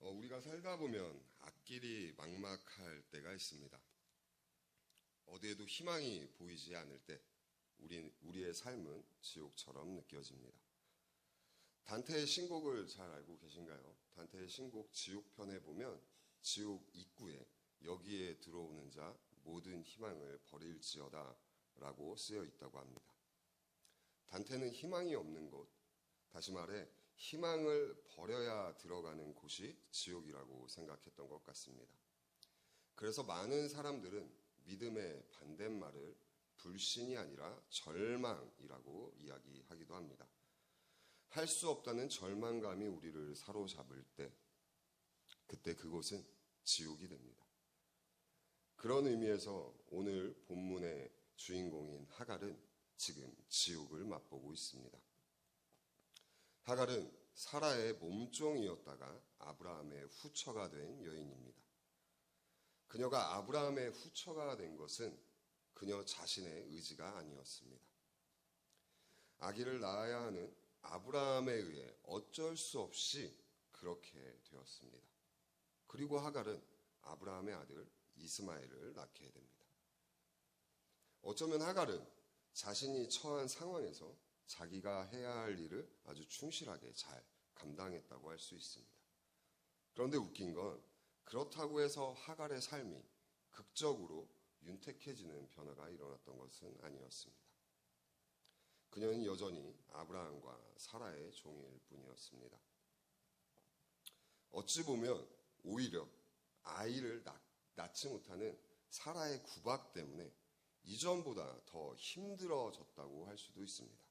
우리가 살다 보면 앞길이 막막할 때가 있습니다. 어디에도 희망이 보이지 않을 때 우리의 삶은 지옥처럼 느껴집니다. 단테의 신곡을 잘 알고 계신가요? 단테의 신곡 지옥편에 보면 지옥 입구에 여기에 들어오는 자 모든 희망을 버릴지어다 라고 쓰여 있다고 합니다. 단테는 희망이 없는 곳, 다시 말해 희망을 버려야 들어가는 곳이 지옥이라고 생각했던 것 같습니다. 그래서 많은 사람들은 믿음의 반대말을 불신이 아니라 절망이라고 이야기하기도 합니다. 할 수 없다는 절망감이 우리를 사로잡을 때, 그때 그곳은 지옥이 됩니다. 그런 의미에서 오늘 본문의 주인공인 하갈은 지금 지옥을 맛보고 있습니다. 하갈은 사라의 몸종이었다가 아브라함의 후처가 된 여인입니다. 그녀가 아브라함의 후처가 된 것은 그녀 자신의 의지가 아니었습니다. 아기를 낳아야 하는 아브라함에 의해 어쩔 수 없이 그렇게 되었습니다. 그리고 하갈은 아브라함의 아들 이스마엘을 낳게 됩니다. 어쩌면 하갈은 자신이 처한 상황에서 자기가 해야 할 일을 아주 충실하게 잘 감당했다고 할 수 있습니다. 그런데 웃긴 건 그렇다고 해서 하갈의 삶이 극적으로 윤택해지는 변화가 일어났던 것은 아니었습니다. 그녀는 여전히 아브라함과 사라의 종일 뿐이었습니다. 어찌 보면 오히려 아이를 낳지 못하는 사라의 구박 때문에 이전보다 더 힘들어졌다고 할 수도 있습니다.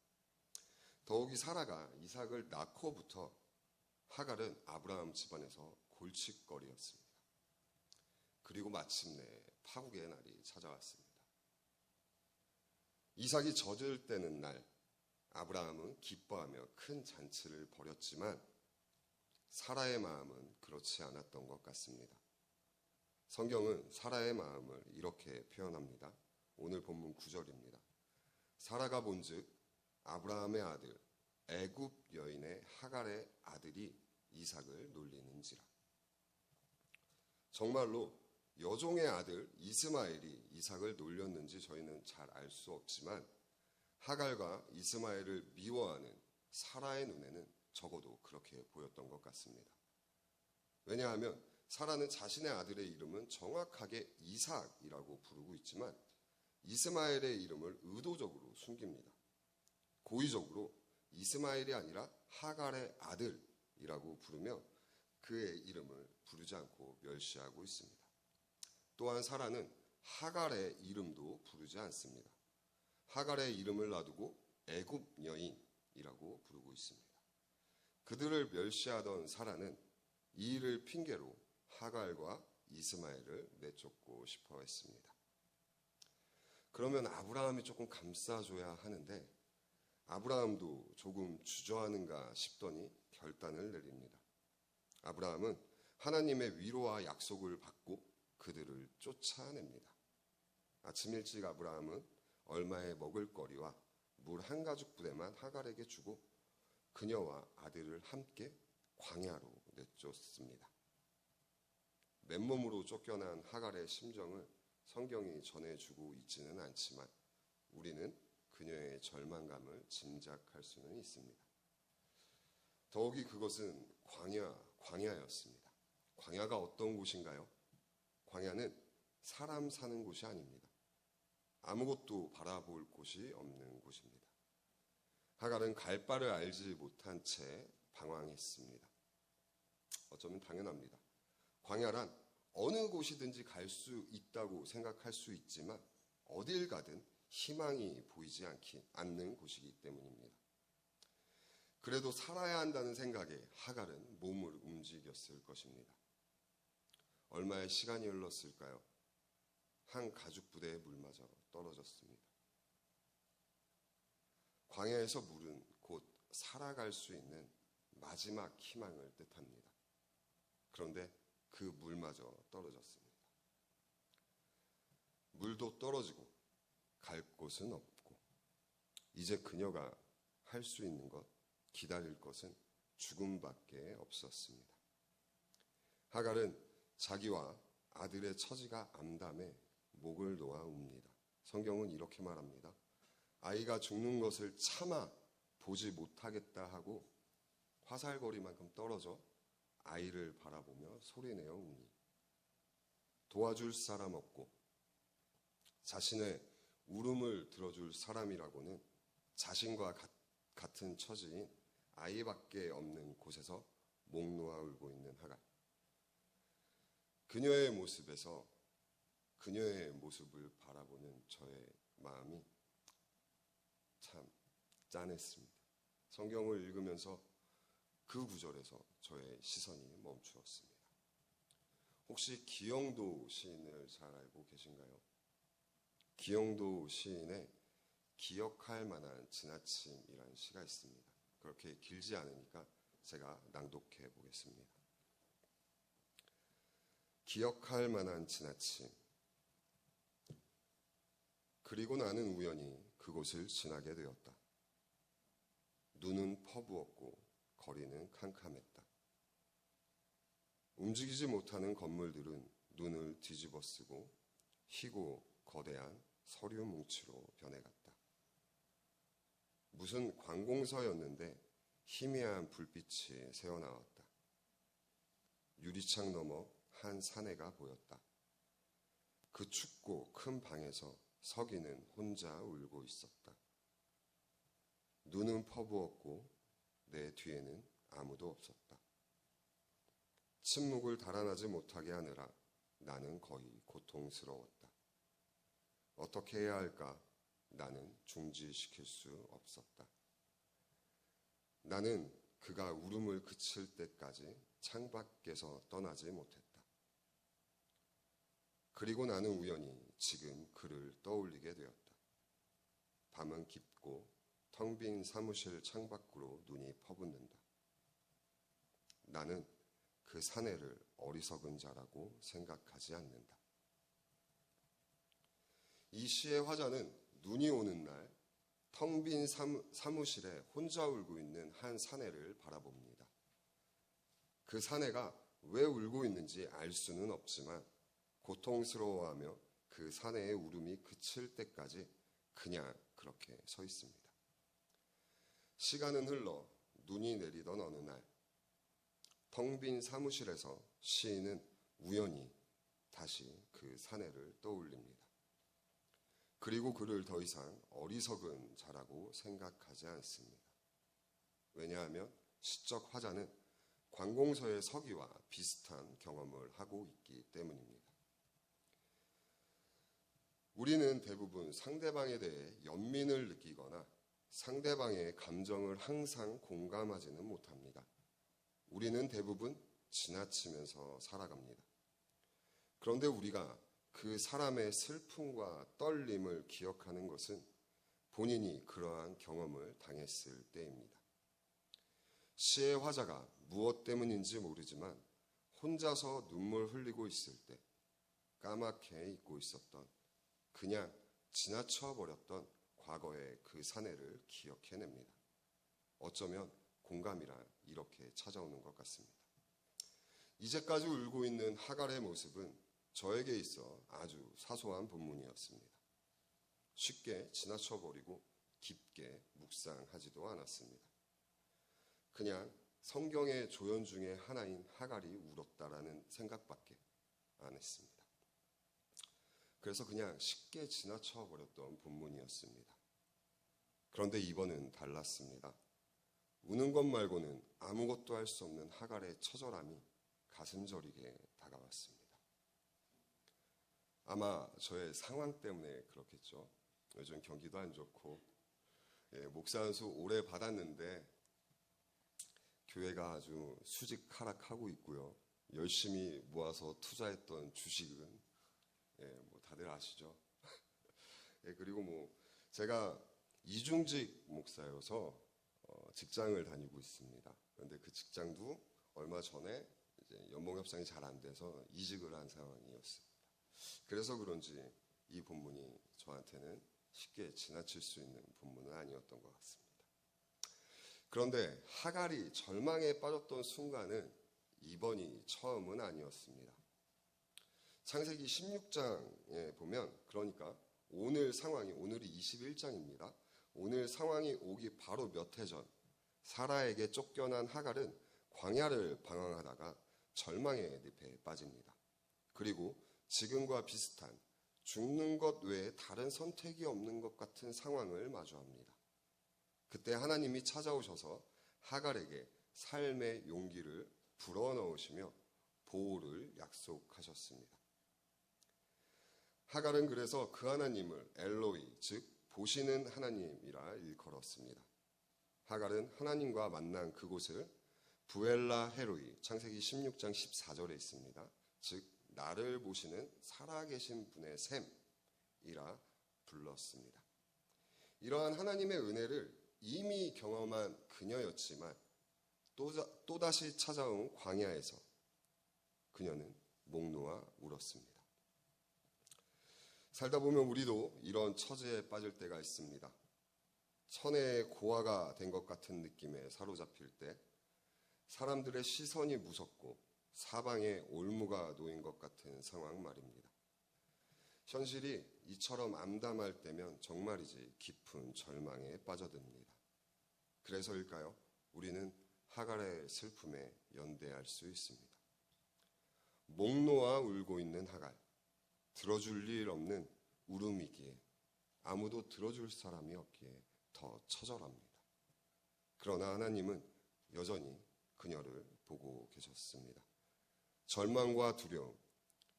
더욱이 사라가 이삭을 낳고부터 하갈은 아브라함 집안에서 골칫거리였습니다. 그리고 마침내 파국의 날이 찾아왔습니다. 이삭이 젖을 떼는 날, 아브라함은 기뻐하며 큰 잔치를 벌였지만 사라의 마음은 그렇지 않았던 것 같습니다. 성경은 사라의 마음을 이렇게 표현합니다. 오늘 본문 9절입니다. 사라가 본즉 아브라함의 아들 애굽 여인의 하갈의 아들이 이삭을 놀리는지라. 정말로 여종의 아들 이스마엘이 이삭을 놀렸는지 저희는 잘 알 수 없지만 하갈과 이스마엘을 미워하는 사라의 눈에는 적어도 그렇게 보였던 것 같습니다. 왜냐하면 사라는 자신의 아들의 이름은 정확하게 이삭이라고 부르고 있지만 이스마엘의 이름을 의도적으로 숨깁니다. 고의적으로 이스마엘이 아니라 하갈의 아들이라고 부르며 그의 이름을 부르지 않고 멸시하고 있습니다. 또한 사라는 하갈의 이름도 부르지 않습니다. 하갈의 이름을 놔두고 애굽 여인이라고 부르고 있습니다. 그들을 멸시하던 사라는 이 일을 핑계로 하갈과 이스마엘을 내쫓고 싶어 했습니다. 그러면 아브라함이 조금 감싸줘야 하는데 아브라함도 조금 주저하는가 싶더니 결단을 내립니다. 아브라함은 하나님의 위로와 약속을 받고 그들을 쫓아냅니다. 아침 일찍 아브라함은 얼마의 먹을거리와 물 한 가죽 부대만 하갈에게 주고 그녀와 아들을 함께 광야로 내쫓습니다. 맨몸으로 쫓겨난 하갈의 심정을 성경이 전해주고 있지는 않지만 우리는 그녀의 절망감을 짐작할 수는 있습니다. 더욱이 그것은 광야였습니다. 광야가 어떤 곳인가요? 광야는 사람 사는 곳이 아닙니다. 아무것도 바라볼 곳이 없는 곳입니다. 하갈은 갈 바를 알지 못한 채 방황했습니다. 어쩌면 당연합니다. 광야란 어느 곳이든지 갈 수 있다고 생각할 수 있지만 어딜 가든 희망이 보이지 않는 곳이기 때문입니다. 그래도 살아야 한다는 생각에 하갈은 몸을 움직였을 것입니다. 얼마의 시간이 흘렀을까요? 한 가죽 부대의 물마저 떨어졌습니다. 광야에서 물은 곧 살아갈 수 있는 마지막 희망을 뜻합니다. 그런데 그 물마저 떨어졌습니다. 물도 떨어지고 갈 곳은 없고 이제 그녀가 할 수 있는 것, 기다릴 것은 죽음밖에 없었습니다. 하갈은 자기와 아들의 처지가 암담해 목을 놓아 웁니다. 성경은 이렇게 말합니다. 아이가 죽는 것을 차마 보지 못하겠다 하고 화살거리만큼 떨어져 아이를 바라보며 소리내어 우니 도와줄 사람 없고 자신의 울음을 들어줄 사람이라고는 자신과 같은 처지인 아이밖에 없는 곳에서 목 놓아 울고 있는 하갈. 그녀의 모습에서 그녀의 모습을 바라보는 저의 마음이 참 짠했습니다. 성경을 읽으면서 그 구절에서 저의 시선이 멈추었습니다. 혹시 기영도 시인을 잘 알고 계신가요? 기영도 시인의 기억할 만한 지나침이라는 시가 있습니다. 그렇게 길지 않으니까 제가 낭독해 보겠습니다. 기억할 만한 지나침. 그리고 나는 우연히 그곳을 지나게 되었다. 눈은 퍼부었고 거리는 캄캄했다. 움직이지 못하는 건물들은 눈을 뒤집어쓰고 희고 거대한 서류 뭉치로 변해갔다. 무슨 관공서였는데 희미한 불빛이 새어나왔다. 유리창 너머 한 사내가 보였다. 그 춥고 큰 방에서 서기는 혼자 울고 있었다. 눈은 퍼부었고 내 뒤에는 아무도 없었다. 침묵을 달아나지 못하게 하느라 나는 거의 고통스러웠다. 어떻게 해야 할까? 나는 중지시킬 수 없었다. 나는 그가 울음을 그칠 때까지 창밖에서 떠나지 못했다. 그리고 나는 우연히 지금 그를 떠올리게 되었다. 밤은 깊고 텅 빈 사무실 창밖으로 눈이 퍼붓는다. 나는 그 사내를 어리석은 자라고 생각하지 않는다. 이 시의 화자는 눈이 오는 날 텅 빈 사무실에 혼자 울고 있는 한 사내를 바라봅니다. 그 사내가 왜 울고 있는지 알 수는 없지만 고통스러워하며 그 사내의 울음이 그칠 때까지 그냥 그렇게 서 있습니다. 시간은 흘러 눈이 내리던 어느 날 텅 빈 사무실에서 시인은 우연히 다시 그 사내를 떠올립니다. 그리고 그를 더 이상 어리석은 자라고 생각하지 않습니다. 왜냐하면 시적 화자는 관공서의 서기와 비슷한 경험을 하고 있기 때문입니다. 우리는 대부분 상대방에 대해 연민을 느끼거나 상대방의 감정을 항상 공감하지는 못합니다. 우리는 대부분 지나치면서 살아갑니다. 그런데 우리가 그 사람의 슬픔과 떨림을 기억하는 것은 본인이 그러한 경험을 당했을 때입니다. 시의 화자가 무엇 때문인지 모르지만 혼자서 눈물 흘리고 있을 때 까맣게 잊고 있었던, 그냥 지나쳐 버렸던 과거의 그 사내를 기억해냅니다. 어쩌면 공감이란 이렇게 찾아오는 것 같습니다. 이제까지 울고 있는 하갈의 모습은 저에게 있어 아주 사소한 본문이었습니다. 쉽게 지나쳐버리고 깊게 묵상하지도 않았습니다. 그냥 성경의 조연 중에 하나인 하갈이 울었다라는 생각밖에 안 했습니다. 그래서 그냥 쉽게 지나쳐버렸던 본문이었습니다. 그런데 이번은 달랐습니다. 우는 것 말고는 아무것도 할 수 없는 하갈의 처절함이 가슴 저리게 다가왔습니다. 아마 저의 상황 때문에 그렇겠죠. 요즘 경기도 안 좋고 목사 안수 오래 받았는데 교회가 아주 수직 하락하고 있고요. 열심히 모아서 투자했던 주식은 뭐 다들 아시죠. 그리고 제가 이중직 목사여서 직장을 다니고 있습니다. 그런데 그 직장도 얼마 전에 이제 연봉 협상이 잘 안 돼서 이직을 한 상황이었습니다. 그래서 그런지 이 본문이 저한테는 쉽게 지나칠 수 있는 본문은 아니었던 것 같습니다. 그런데 하갈이 절망에 빠졌던 순간은 이번이 처음은 아니었습니다. 창세기 16장에 보면, 그러니까 오늘이 21장입니다. 오늘 상황이 오기 바로 몇 해 전, 사라에게 쫓겨난 하갈은 광야를 방황하다가 절망의 늪에 빠집니다. 그리고 지금과 비슷한 죽는 것 외에 다른 선택이 없는 것 같은 상황을 마주합니다. 그때 하나님이 찾아오셔서 하갈에게 삶의 용기를 불어넣으시며 보호를 약속하셨습니다. 하갈은 그래서 그 하나님을 엘로이, 즉 보시는 하나님이라 일컬었습니다. 하갈은 하나님과 만난 그곳을 부엘라 헤로이, 창세기 16장 14절에 있습니다. 즉 나를 보시는 살아계신 분의 샘이라 불렀습니다. 이러한 하나님의 은혜를 이미 경험한 그녀였지만 또다시 찾아온 광야에서 그녀는 목 놓아 울었습니다. 살다 보면 우리도 이런 처지에 빠질 때가 있습니다. 천혜의 고아가 된 것 같은 느낌에 사로잡힐 때, 사람들의 시선이 무섭고 사방에 올무가 놓인 것 같은 상황 말입니다. 현실이 이처럼 암담할 때면 정말이지 깊은 절망에 빠져듭니다. 그래서일까요? 우리는 하갈의 슬픔에 연대할 수 있습니다. 목 놓아 울고 있는 하갈, 들어줄 일 없는 울음이기에, 아무도 들어줄 사람이 없기에 더 처절합니다. 그러나 하나님은 여전히 그녀를 보고 계셨습니다. 절망과 두려움,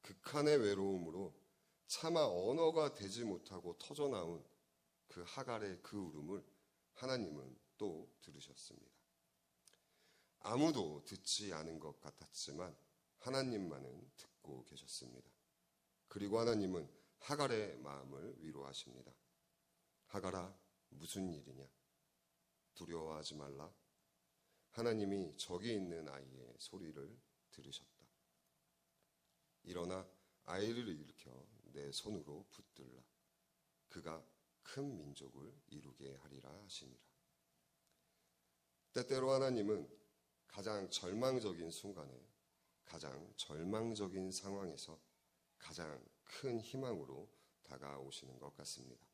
극한의 외로움으로 차마 언어가 되지 못하고 터져나온 그 하갈의 그 울음을 하나님은 또 들으셨습니다. 아무도 듣지 않은 것 같았지만 하나님만은 듣고 계셨습니다. 그리고 하나님은 하갈의 마음을 위로하십니다. 하갈아, 무슨 일이냐? 두려워하지 말라. 하나님이 저기 있는 아이의 소리를 들으셨다. 일어나 아이를 일으켜 내 손으로 붙들라. 그가 큰 민족을 이루게 하리라 하시니라. 때때로 하나님은 가장 절망적인 순간에, 가장 절망적인 상황에서 가장 큰 희망으로 다가오시는 것 같습니다.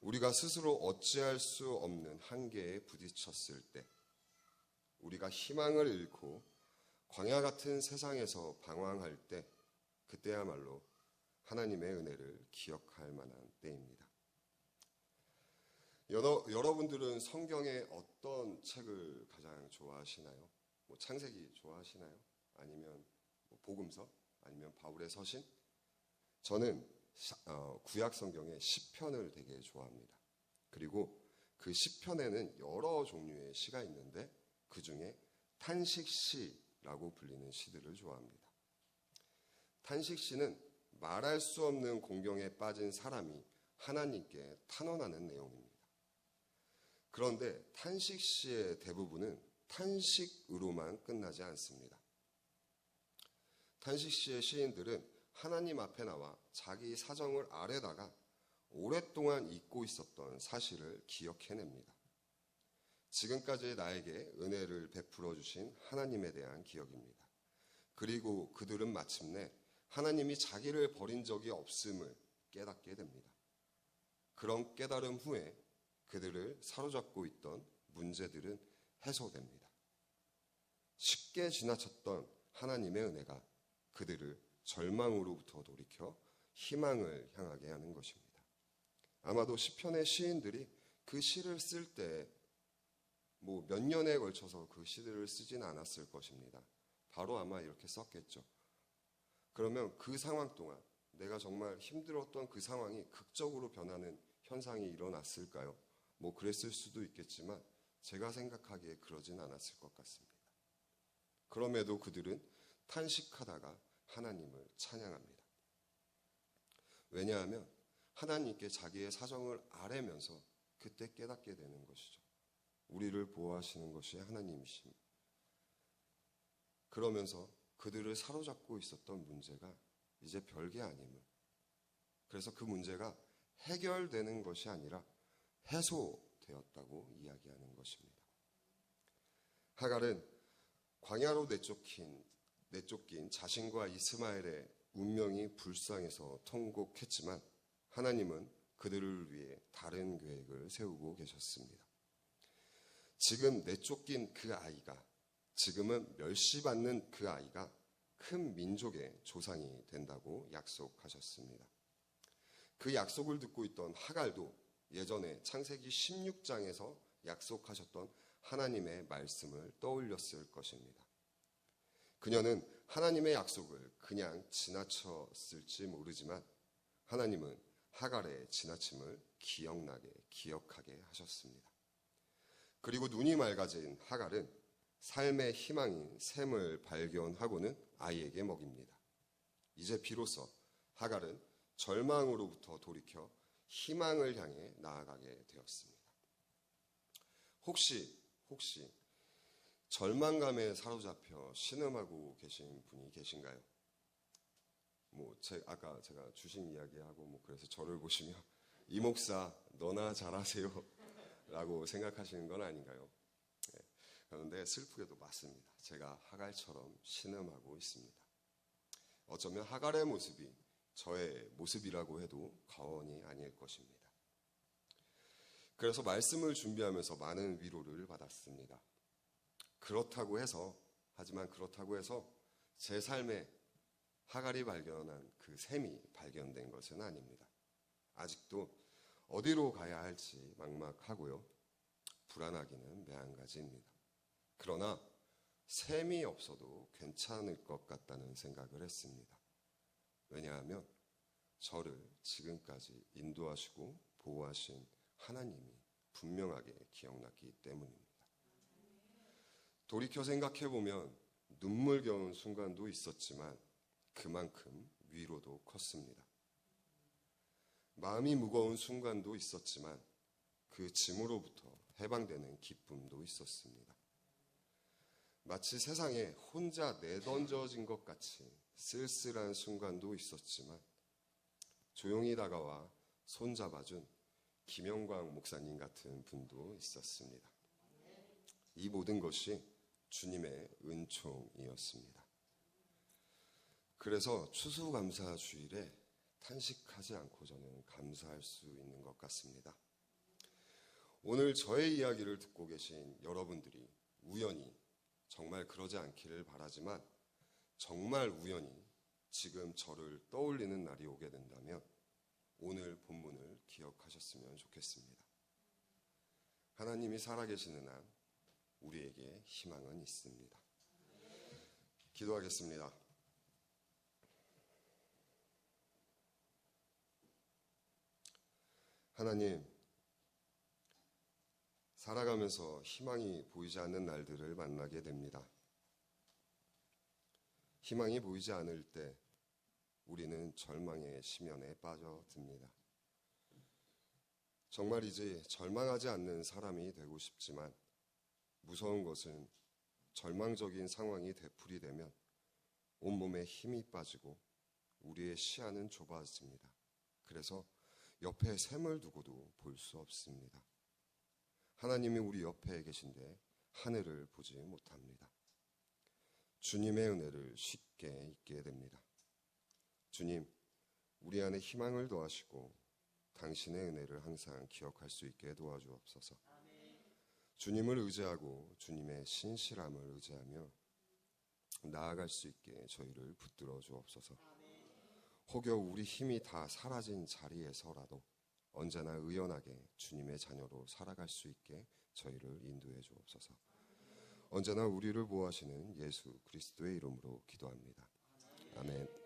우리가 스스로 어찌할 수 없는 한계에 부딪혔을 때, 우리가 희망을 잃고 광야 같은 세상에서 방황할 때, 그때야말로 하나님의 은혜를 기억할 만한 때입니다. 여러분들은 성경의 어떤 책을 가장 좋아하시나요? 창세기 좋아하시나요? 아니면 복음서? 아니면 바울의 서신? 저는 구약 성경의 시편을 되게 좋아합니다. 그리고 그 시편에는 여러 종류의 시가 있는데 그 중에 탄식시라고 불리는 시들을 좋아합니다. 탄식시는 말할 수 없는 공경에 빠진 사람이 하나님께 탄원하는 내용입니다. 그런데 탄식시의 대부분은 탄식으로만 끝나지 않습니다. 탄식시의 시인들은 하나님 앞에 나와 자기 사정을 아래다가 오랫동안 잊고 있었던 사실을 기억해냅니다. 지금까지 나에게 은혜를 베풀어 주신 하나님에 대한 기억입니다. 그리고 그들은 마침내 하나님이 자기를 버린 적이 없음을 깨닫게 됩니다. 그런 깨달음 후에 그들을 사로잡고 있던 문제들은 해소됩니다. 쉽게 지나쳤던 하나님의 은혜가 그들을 절망으로부터 돌이켜 희망을 향하게 하는 것입니다. 아마도 시편의 시인들이 그 시를 쓸 때 몇 년에 걸쳐서 그 시들을 쓰진 않았을 것입니다. 바로 아마 이렇게 썼겠죠. 그러면 그 상황 동안 내가 정말 힘들었던 그 상황이 극적으로 변하는 현상이 일어났을까요? 그랬을 수도 있겠지만 제가 생각하기에 그러진 않았을 것 같습니다. 그럼에도 그들은 탄식하다가 하나님을 찬양합니다. 왜냐하면 하나님께 자기의 사정을 아뢰면서 그때 깨닫게 되는 것이죠. 우리를 보호하시는 것이 하나님이십니다. 그러면서 그들을 사로잡고 있었던 문제가 이제 별게 아님을, 그래서 그 문제가 해결되는 것이 아니라 해소되었다고 이야기하는 것입니다. 하갈은 광야로 내쫓긴 자신과 이스마엘의 운명이 불쌍해서 통곡했지만 하나님은 그들을 위해 다른 계획을 세우고 계셨습니다. 지금 내쫓긴 그 아이가, 지금은 멸시받는 그 아이가 큰 민족의 조상이 된다고 약속하셨습니다. 그 약속을 듣고 있던 하갈도 예전에 창세기 16장에서 약속하셨던 하나님의 말씀을 떠올렸을 것입니다. 그녀는 하나님의 약속을 그냥 지나쳤을지 모르지만 하나님은 하갈의 지나침을 기억하게 하셨습니다. 그리고 눈이 맑아진 하갈은 삶의 희망인 샘을 발견하고는 아이에게 먹입니다. 이제 비로소 하갈은 절망으로부터 돌이켜 희망을 향해 나아가게 되었습니다. 혹시 절망감에 사로잡혀 신음하고 계신 분이 계신가요? 아까 제가 주신 이야기하고 그래서 저를 보시며 이 목사 너나 잘하세요 라고 생각하시는 건 아닌가요? 네. 그런데 슬프게도 맞습니다. 제가 하갈처럼 신음하고 있습니다. 어쩌면 하갈의 모습이 저의 모습이라고 해도 과언이 아닐 것입니다. 그래서 말씀을 준비하면서 많은 위로를 받았습니다. 하지만 그렇다고 해서 제 삶에 하갈이 발견한 그 샘이 발견된 것은 아닙니다. 아직도 어디로 가야 할지 막막하고요. 불안하기는 매한가지입니다. 그러나 샘이 없어도 괜찮을 것 같다는 생각을 했습니다. 왜냐하면 저를 지금까지 인도하시고 보호하신 하나님이 분명하게 기억났기 때문입니다. 돌이켜 생각해보면 눈물겨운 순간도 있었지만 그만큼 위로도 컸습니다. 마음이 무거운 순간도 있었지만 그 짐으로부터 해방되는 기쁨도 있었습니다. 마치 세상에 혼자 내던져진 것 같이 쓸쓸한 순간도 있었지만 조용히 다가와 손잡아준 김영광 목사님 같은 분도 있었습니다. 이 모든 것이 주님의 은총이었습니다. 그래서 추수감사주일에 탄식하지 않고 저는 감사할 수 있는 것 같습니다. 오늘 저의 이야기를 듣고 계신 여러분들이 우연히, 정말 그러지 않기를 바라지만 정말 우연히 지금 저를 떠올리는 날이 오게 된다면 오늘 본문을 기억하셨으면 좋겠습니다. 하나님이 살아계시는 한 우리에게 희망은 있습니다. 기도하겠습니다. 하나님, 살아가면서 희망이 보이지 않는 날들을 만나게 됩니다. 희망이 보이지 않을 때 우리는 절망의 심연에 빠져듭니다. 정말이지 절망하지 않는 사람이 되고 싶지만 무서운 것은 절망적인 상황이 되풀이되면 온몸에 힘이 빠지고 우리의 시야는 좁아집니다. 그래서 옆에 샘을 두고도 볼 수 없습니다. 하나님이 우리 옆에 계신데 하늘을 보지 못합니다. 주님의 은혜를 쉽게 잊게 됩니다. 주님, 우리 안에 희망을 더하시고 당신의 은혜를 항상 기억할 수 있게 도와주옵소서. 주님을 의지하고 주님의 신실함을 의지하며 나아갈 수 있게 저희를 붙들어 주옵소서. 혹여 우리 힘이 다 사라진 자리에서라도 언제나 의연하게 주님의 자녀로 살아갈 수 있게 저희를 인도해 주옵소서. 언제나 우리를 보호하시는 예수 그리스도의 이름으로 기도합니다. 아멘.